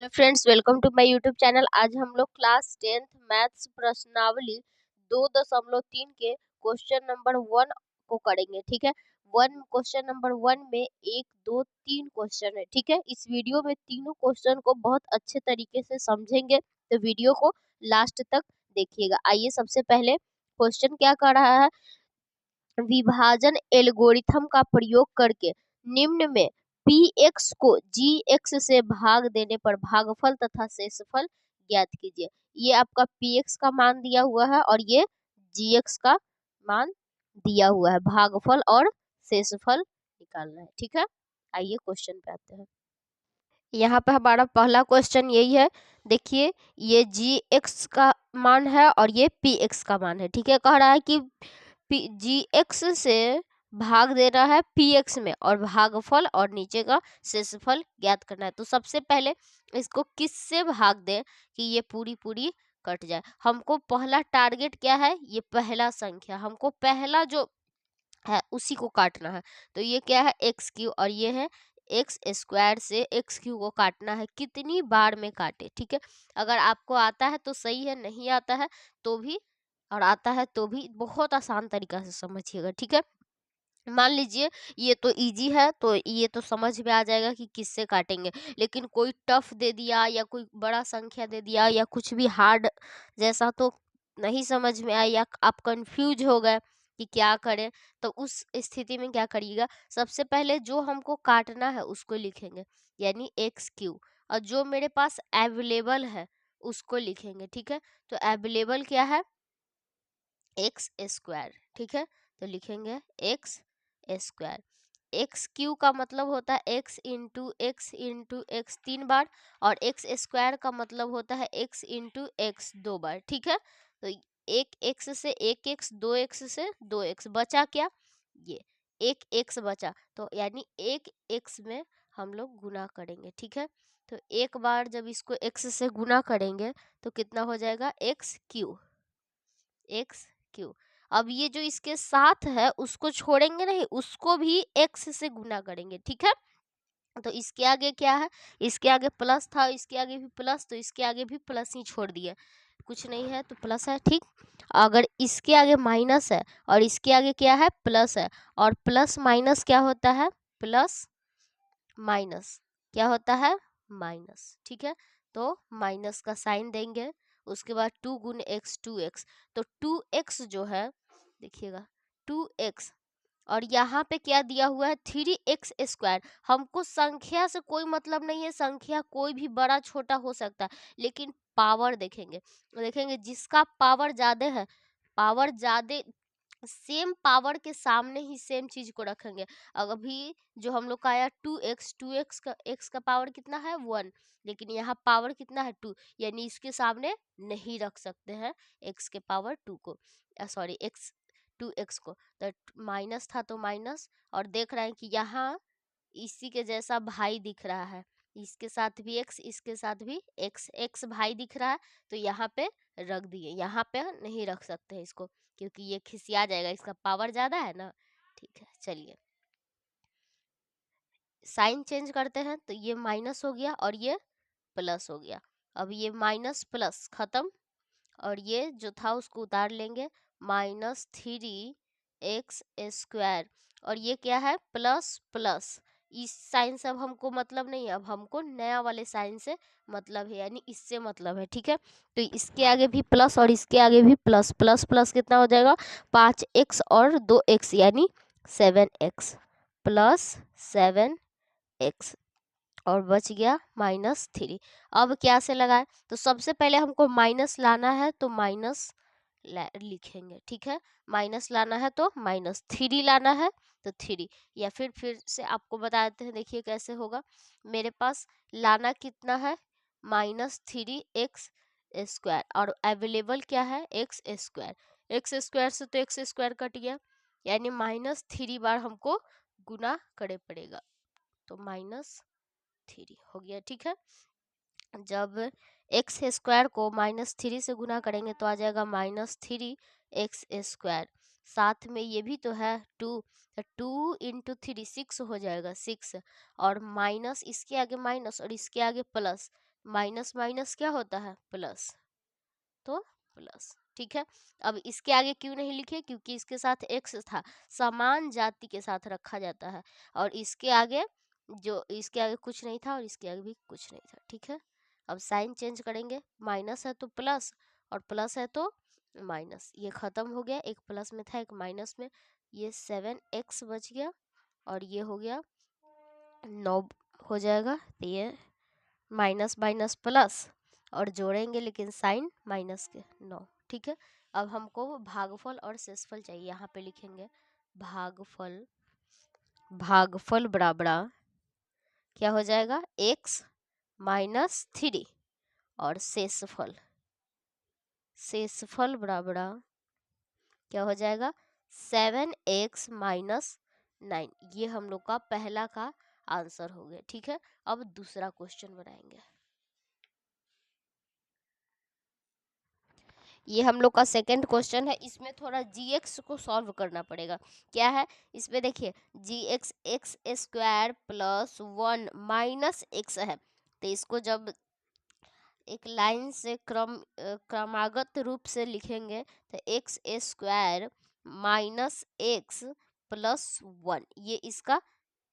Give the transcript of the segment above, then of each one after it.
Hello friends, welcome to my YouTube channel. आज हम लोग क्लास 10th मैथ्स प्रश्नावली 2.3 के क्वेश्चन नंबर 1 को करेंगे। ठीक है, क्वेश्चन नंबर 1 में 1 2 3 क्वेश्चन है। ठीक है, इस वीडियो में तीनों क्वेश्चन को बहुत अच्छे तरीके से समझेंगे, तो वीडियो को लास्ट तक देखिएगा। आइए, सबसे पहले क्वेश्चन क्या कर रहा है, विभाजन एल्गोरिथम का प्रयोग करके निम्न में px को gx से भाग देने पर भागफल तथा शेषफल ज्ञात कीजिए। ये आपका px का मान दिया हुआ है और ये gx का मान दिया हुआ है। भागफल और शेषफल निकालना है। ठीक है, आइए क्वेश्चन पे आते हैं। यहाँ पे हमारा पहला क्वेश्चन यही है। देखिए, ये gx का मान है और ये px का मान है। ठीक है, कह रहा है कि gx से भाग देना है px में और भागफल और नीचे का शेषफल ज्ञात करना है। तो सबसे पहले इसको किस से भाग दें कि ये पूरी पूरी कट जाए। हमको पहला टारगेट क्या है, ये पहला संख्या, हमको पहला जो है उसी को काटना है। तो ये क्या है, एक्स क्यू, और ये है एक्स स्क्वायर से एक्स क्यू को काटना है। कितनी बार में काटे। ठीक है, अगर आपको आता है तो सही है, नहीं आता है तो भी, और आता है तो भी, बहुत आसान तरीका से समझिएगा। ठीक है, मान लीजिए ये तो इजी है, तो ये तो समझ में आ जाएगा कि किससे काटेंगे। लेकिन कोई टफ दे दिया या कोई बड़ा संख्या दे दिया या कुछ भी हार्ड जैसा, तो नहीं समझ में आया या आप कंफ्यूज हो गए कि क्या करें, तो उस स्थिति में क्या करिएगा, सबसे पहले जो हमको काटना है उसको लिखेंगे, यानी एक्स क्यू, और जो मेरे पास अवेलेबल है उसको लिखेंगे। ठीक है, तो अवेलेबल क्या है, एक्स स्क्वायर। ठीक है, तो लिखेंगे एक्स स्क्वायर। एक्स क्यू का मतलब होता है एक्स इंटू एक्स 3 बार, और एक्स स्क्वायर का मतलब होता है एक्स इंटू एक्स 2 बार। ठीक है, तो एक एक्स से एक एक्स, दो एक्स से दो एक्स, बचा क्या, ये एक एक्स बचा, तो यानी एक एक्स में हम लोग गुना करेंगे। ठीक है, तो एक बार जब इसको एक्स से गुना करेंगे तो कितना हो जाएगा, एक्स क्यू, एक्स क्यू। अब ये जो इसके साथ है उसको छोड़ेंगे नहीं, उसको भी एक्स से गुना करेंगे। ठीक है, तो इसके आगे क्या है, इसके आगे प्लस था, इसके आगे भी प्लस, तो इसके आगे भी प्लस ही छोड़ दिए, कुछ नहीं है तो प्लस है। ठीक, अगर इसके आगे माइनस है और इसके आगे क्या है, प्लस है, और प्लस माइनस क्या होता है, प्लस माइनस क्या होता है, माइनस। ठीक है, तो माइनस का साइन देंगे, उसके बाद 2 गुण x 2x, तो 2x जो है, देखिएगा 2x, और यहाँ पे क्या दिया हुआ है, 3x²। हमको संख्या से कोई मतलब नहीं है, संख्या कोई भी बड़ा छोटा हो सकता है, लेकिन पावर देखेंगे, देखेंगे जिसका पावर ज्यादा है, पावर ज्यादा, सेम पावर के सामने ही सेम चीज को रखेंगे। अभी जो हम लोग का आया 2x का, x का पावर कितना है 1, लेकिन यहाँ पावर कितना है 2, यानी इसके सामने नहीं रख सकते हैं x के पावर 2 को, सॉरी x 2x को, तो माइनस था तो माइनस, और देख रहे हैं कि यहाँ इसी के जैसा भाई दिख रहा है, इसके साथ भी x, इसके साथ भी x, x भाई दिख रहा है, तो यहाँ पे रख दिए, यहाँ पे नहीं रख सकते हैं इसको, क्योंकि ये खिसिया जाएगा, इसका पावर ज्यादा है ना। ठीक है, चलिए साइन चेंज करते हैं, तो ये माइनस हो गया और ये प्लस हो गया। अब ये माइनस प्लस खत्म, और ये जो था उसको उतार लेंगे, -3x², और ये क्या है, प्लस प्लस। इस साइन से अब हमको मतलब नहीं है, अब हमको नया वाले साइन से मतलब है, यानी इससे मतलब है। ठीक है, तो इसके आगे भी प्लस और इसके आगे भी प्लस, प्लस प्लस कितना हो जाएगा, 5x और 2x, यानी 7x, +7x, और बच गया -3। अब क्या से लगाए, तो सबसे पहले हमको माइनस लाना है, तो माइनस लिखेंगे। ठीक है, माइनस लाना है तो -3 लाना है, तो 3, या फिर से आपको बता देते हैं, देखिए कैसे होगा। मेरे पास लाना कितना है, -3x², और अवेलेबल क्या है, x², x² से तो x² कट गया, यानी -3 बार हमको गुना करे पड़ेगा, तो -3 हो गया। ठीक है, जब x² को -3 से गुना करेंगे तो आ जाएगा -3x², साथ में ये भी तो है 2, तो 2 इंटू 3 6 हो जाएगा, 6, और माइनस इसके आगे माइनस और इसके आगे प्लस, माइनस माइनस क्या होता है प्लस, तो प्लस। ठीक है, अब इसके आगे क्यों नहीं लिखे, क्योंकि इसके साथ एक्स था, समान जाति के साथ रखा जाता है, और इसके आगे इसके आगे कुछ नहीं था और इसके आगे भी कुछ नहीं था। ठीक है, अब साइन चेंज करेंगे, माइनस है तो प्लस और प्लस है तो माइनस, ये खत्म हो गया, एक प्लस में था एक माइनस में, ये 7x बच गया और ये हो गया 9 हो जाएगा। तो ये माइनस माइनस प्लस और जोड़ेंगे लेकिन साइन माइनस के 9। ठीक है, अब हमको भागफल और शेषफल चाहिए, यहाँ पे लिखेंगे भागफल, भागफल बराबर क्या हो जाएगा x माइनस 3 और शेषफल, शेषफल बराबर क्या हो जाएगा 7x माइनस 9। ये हम लोग का पहला का आंसर हो गया। ठीक है, अब दूसरा क्वेश्चन बनाएंगे, ये हम लोग का सेकंड क्वेश्चन है, इसमें थोड़ा gx को सॉल्व करना पड़ेगा। क्या है इसमें, देखिए gx x square plus 1 minus x है, तो इसको जब एक लाइन से क्रमागत रूप से लिखेंगे तो x square minus x plus 1, ये इसका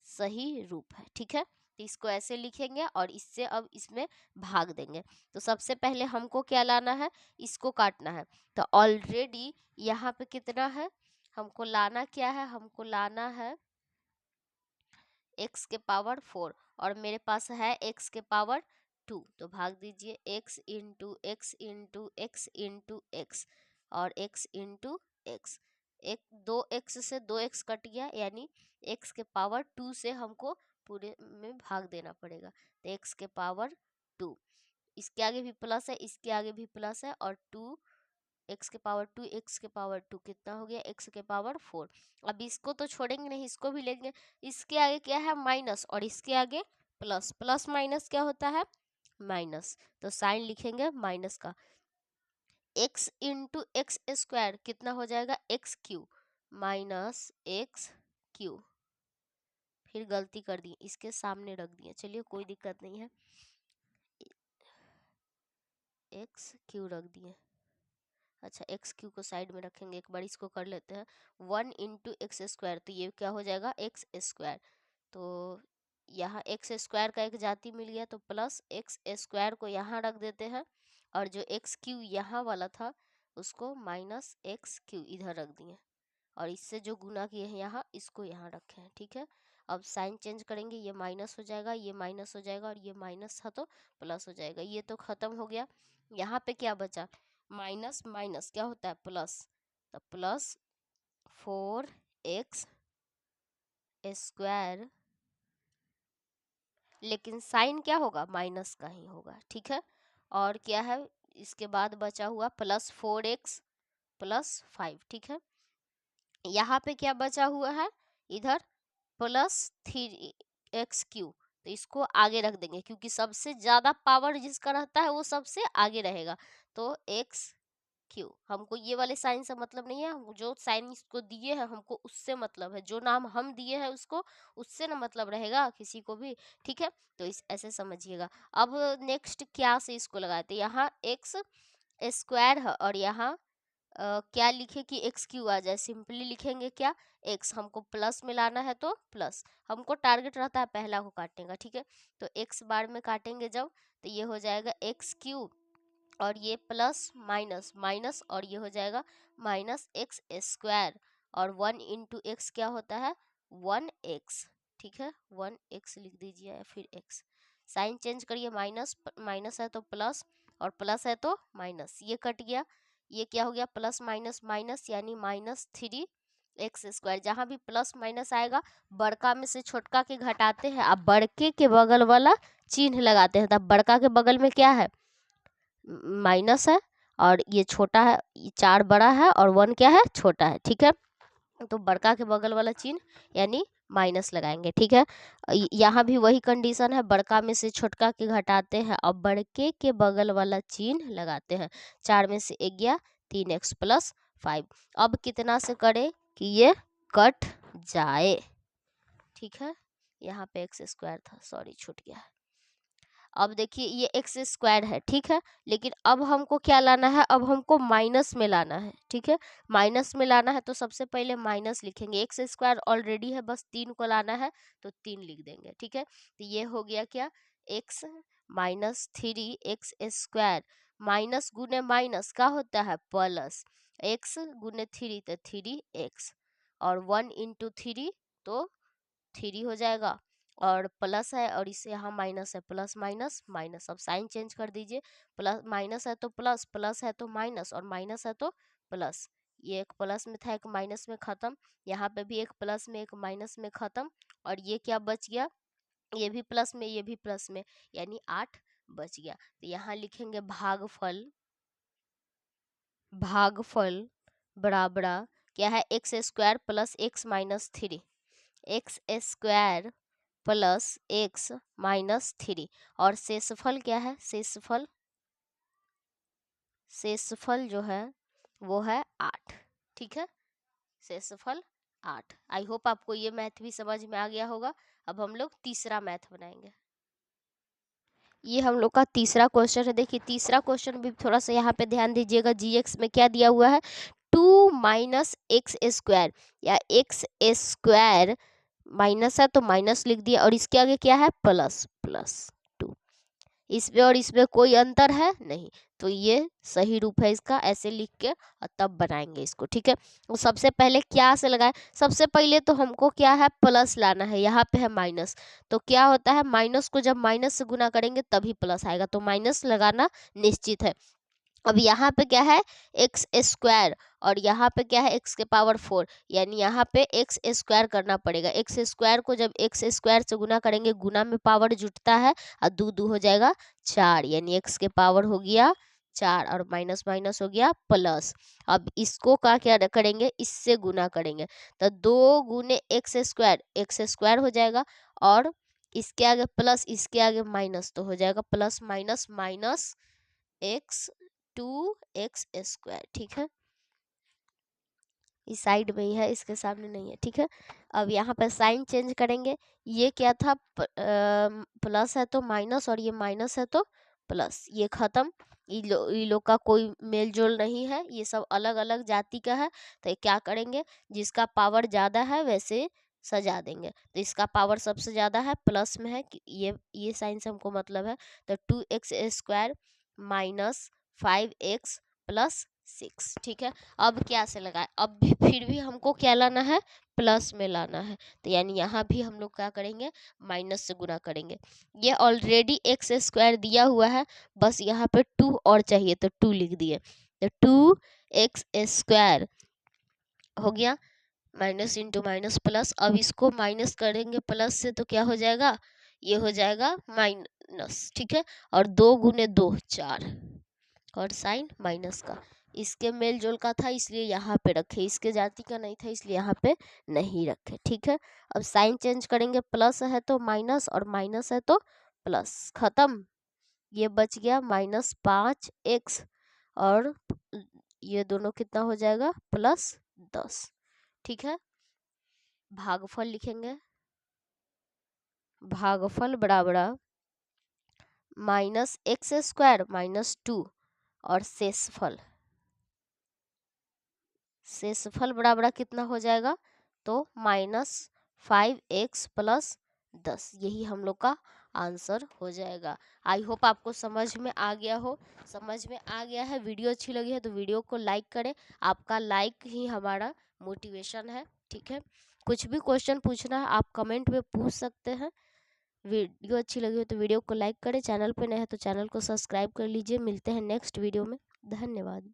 सही रूप है। ठीक है, तो इसको ऐसे लिखेंगे और इससे अब इसमें भाग देंगे। तो सबसे पहले हमको क्या लाना है, इसको काटना है। तो ऑलरेडी यहाँ पे कितना है, हमको लाना क्या है, हमको लाना है x के पावर 4 और मेरे पास है x के पावर 2, तो भाग दीजिए x into x into x into x और x इंटू एक्स, एक 2x से 2x कट गया, यानी x के पावर 2 से हमको पूरे में भाग देना पड़ेगा। तो x के पावर 2, इसके आगे भी प्लस है, इसके आगे भी प्लस है, और 2 एक्स के पावर 2, एक्स के पावर 2 कितना हो गया एक्स के पावर 4। अब इसको तो छोड़ेंगे नहीं, इसको भी लेंगे, इसके आगे क्या है माइनस और इसके आगे प्लस, प्लस माइनस क्या होता है माइनस, तो साइन लिखेंगे माइनस का। एक्स इंटू एक्स स्क्वायर कितना हो जाएगा x Q minus x Q, फिर गलती कर दी, इसके सामने रख दिए, चलिए कोई दिक्कत नहीं है, एक्स क्यू रख दिए। अच्छा, एक्स क्यू को साइड में रखेंगे, एक बार इसको कर लेते हैं 1 इंटू एक्स स्क्वायर, तो ये क्या हो जाएगा एक्स स्क्वायर, तो यहाँ एक्स स्क्वायर का एक जाति मिल गया, तो प्लस एक्स स्क्वायर को यहाँ रख देते हैं, और जो एक्स क्यू यहाँ वाला था उसको माइनस एक्स क्यू इधर रख दिए, और इससे जो गुना किए हैं यहाँ इसको यहाँ रखे हैं। ठीक है, अब साइन चेंज करेंगे, ये माइनस हो जाएगा, ये माइनस हो जाएगा, और ये माइनस था तो प्लस हो जाएगा, ये तो खत्म हो गया। यहाँ पे क्या बचा, माइनस माइनस क्या होता है प्लस, तो प्लस 4x स्क्वायर, लेकिन साइन क्या होगा माइनस का ही होगा। ठीक है, और क्या है इसके बाद बचा हुआ प्लस 4x प्लस 5। ठीक है, यहाँ पे क्या बचा हुआ है इधर प्लस 3x क्यू, तो इसको आगे रख देंगे क्योंकि सबसे ज़्यादा पावर जिसका रहता है वो सबसे आगे रहेगा, तो x क्यू, हमको ये वाले साइन से मतलब नहीं है, जो साइन इसको दिए हैं हमको उससे मतलब है, जो नाम हम दिए हैं उसको उससे ना मतलब रहेगा किसी को भी। ठीक है, तो इस ऐसे समझिएगा। अब नेक्स्ट क्या से इसको लगाते, यहाँ एक्स स्क्वायर है और यहाँ क्या लिखे कि एक्स क्यू आ जाए, सिंपली लिखेंगे क्या एक्स, हमको प्लस में लाना है तो प्लस, हमको टारगेट रहता है पहला को काटने का। ठीक है, तो एक्स बार में काटेंगे जब, तो ये हो जाएगा एक्स क्यू और ये प्लस माइनस माइनस, और ये हो जाएगा माइनस एक्स स्क्वायर, और 1 इंटू एक्स क्या होता है 1x। ठीक है, 1x लिख दीजिए या फिर x, साइन चेंज करिए, माइनस माइनस है तो प्लस और प्लस है तो माइनस, ये कट गया, ये क्या हो गया प्लस माइनस माइनस यानी -3x स्क्वायर। जहाँ भी प्लस माइनस आएगा बड़का में से छोटका के घटाते हैं, अब बड़के के बगल वाला चिन्ह लगाते हैं, तब बड़का के बगल में क्या है माइनस है, और ये छोटा है, ये 4 बड़ा है और 1 क्या है छोटा है। ठीक है, तो बड़का के बगल वाला चिन्ह यानी माइनस लगाएंगे। ठीक है, यहाँ भी वही कंडीशन है, बड़का में से छोटका के घटाते हैं और बड़के के बगल वाला चिन्ह लगाते हैं, 4 में से 1 गया 3x प्लस 5। अब कितना से करे कि ये कट जाए। ठीक है, यहाँ पे एक्स स्क्वायर था, सॉरी छूट गया। अब देखिए ये एक्स स्क्वायर है, ठीक है, लेकिन अब हमको क्या लाना है, अब हमको माइनस में लाना है, ठीक है, माइनस में लाना है तो सबसे पहले माइनस लिखेंगे। एक्स स्क्वायर ऑलरेडी है, बस 3 को लाना है तो 3 लिख देंगे, ठीक है। तो ये हो गया क्या, x minus 3 x square, minus गुने माइनस का होता है प्लस, एक्स गुने 3 तो 3x, और 1 इंटू 3 तो 3 हो जाएगा, और प्लस है और इसे यहाँ माइनस है, प्लस माइनस माइनस। अब साइन चेंज कर दीजिए, प्लस माइनस है तो प्लस, प्लस है तो माइनस, और माइनस है तो प्लस। ये एक प्लस में था, एक माइनस में खत्म, यहाँ पे भी एक प्लस में एक माइनस में खत्म, और ये क्या बच गया, ये भी प्लस में ये भी प्लस में, यानी 8 बच गया। तो यहाँ लिखेंगे भागफल, भागफल बराबर क्या है, x square plus x minus 3, x square plus x minus 3, और शेषफल क्या है, शेषफल, शेषफल जो है वो है 8, ठीक है, शेषफल 8। आई होप आपको ये मैथ भी समझ में आ गया होगा। अब हम लोग तीसरा मैथ बनाएंगे। ये हम लोग का तीसरा क्वेश्चन है। देखिए तीसरा क्वेश्चन भी थोड़ा सा यहाँ पे ध्यान दीजिएगा, जीएक्स में क्या दिया हुआ है, 2 माइनस एक्स स्क्वायर, या एक्स स्क्वायर माइनस है तो माइनस लिख दिया, और इसके आगे क्या है, प्लस, प्लस 2, इसमें और इसमें कोई अंतर है नहीं, तो ये सही रूप है इसका, ऐसे लिख के और तब बनाएंगे इसको, ठीक है। तो सबसे पहले क्या से लगाए, सबसे पहले तो हमको क्या है, प्लस लाना है, यहाँ पे है माइनस, तो क्या होता है, माइनस को जब माइनस से गुना करेंगे तभी प्लस आएगा, तो माइनस लगाना निश्चित है। अब यहाँ पे क्या है, एक्स स्क्वायर, और यहाँ पे क्या है, एक्स के पावर 4, यानी यहाँ पे एक्स स्क्वायर करना पड़ेगा। एक्स स्क्वायर को जब एक्स स्क्वायर से गुना करेंगे, गुना में पावर जुटता है, और 2 2 हो जाएगा 4, यानी एक्स के पावर हो गया 4, और माइनस माइनस हो गया प्लस। अब इसको क्या करेंगे, इससे गुना करेंगे, तो 2 गुने एक्स स्क्वायर हो जाएगा, और इसके आगे प्लस, इसके आगे माइनस, तो हो जाएगा plus minus minus x 2x square, ठीक है, इस साइड में ही है, इसके सामने नहीं है, ठीक है। अब यहाँ पर साइन चेंज करेंगे, ये क्या था, प्लस है तो माइनस, और ये माइनस है तो प्लस, ये खत्म, ये लोग का कोई मेल जोल नहीं है, ये सब अलग अलग जाति का है। तो क्या करेंगे, जिसका पावर ज़्यादा है वैसे सजा देंगे, तो इसका पावर सबसे ज़्यादा है, प्लस में है, ये साइन से हमको मतलब है, तो 2x square minus 5x plus 6, ठीक है। अब क्या से लगाए, अब भी फिर भी हमको क्या लाना है, प्लस में लाना है, तो यानी यहाँ भी हम लोग क्या करेंगे, माइनस से गुना करेंगे। ये ऑलरेडी एक्स स्क्वायर दिया हुआ है, बस यहाँ पे 2 और चाहिए, तो 2 लिख दिए, तो 2x स्क्वायर हो गया, माइनस इंटू माइनस प्लस। अब इसको माइनस करेंगे प्लस से तो क्या हो जाएगा, ये हो जाएगा माइनस, ठीक है, और 2 गुने 2 4, और साइन माइनस का, इसके मेल जोल का था इसलिए यहाँ पे रखे, इसके जाति का नहीं था इसलिए यहाँ पे नहीं रखे, ठीक है। अब साइन चेंज करेंगे, प्लस है तो माइनस, और माइनस है तो प्लस, खत्म, ये बच गया -5x, और ये दोनों कितना हो जाएगा, +10, ठीक है। भागफल लिखेंगे, भागफल बराबर -x स्क्वायर -2, और शेषफल, शेषफल बराबर कितना हो जाएगा, तो -5x + 10, यही हम लोग का आंसर हो जाएगा। आई होप आपको समझ में आ गया हो, समझ में आ गया है, वीडियो अच्छी लगी है तो वीडियो को लाइक करें, आपका लाइक ही हमारा मोटिवेशन है, ठीक है। कुछ भी क्वेश्चन पूछना है आप कमेंट में पूछ सकते हैं। वीडियो अच्छी लगी हो तो वीडियो को लाइक करें, चैनल पे नए हैं तो चैनल को सब्सक्राइब कर लीजिए। मिलते हैं नेक्स्ट वीडियो में, धन्यवाद।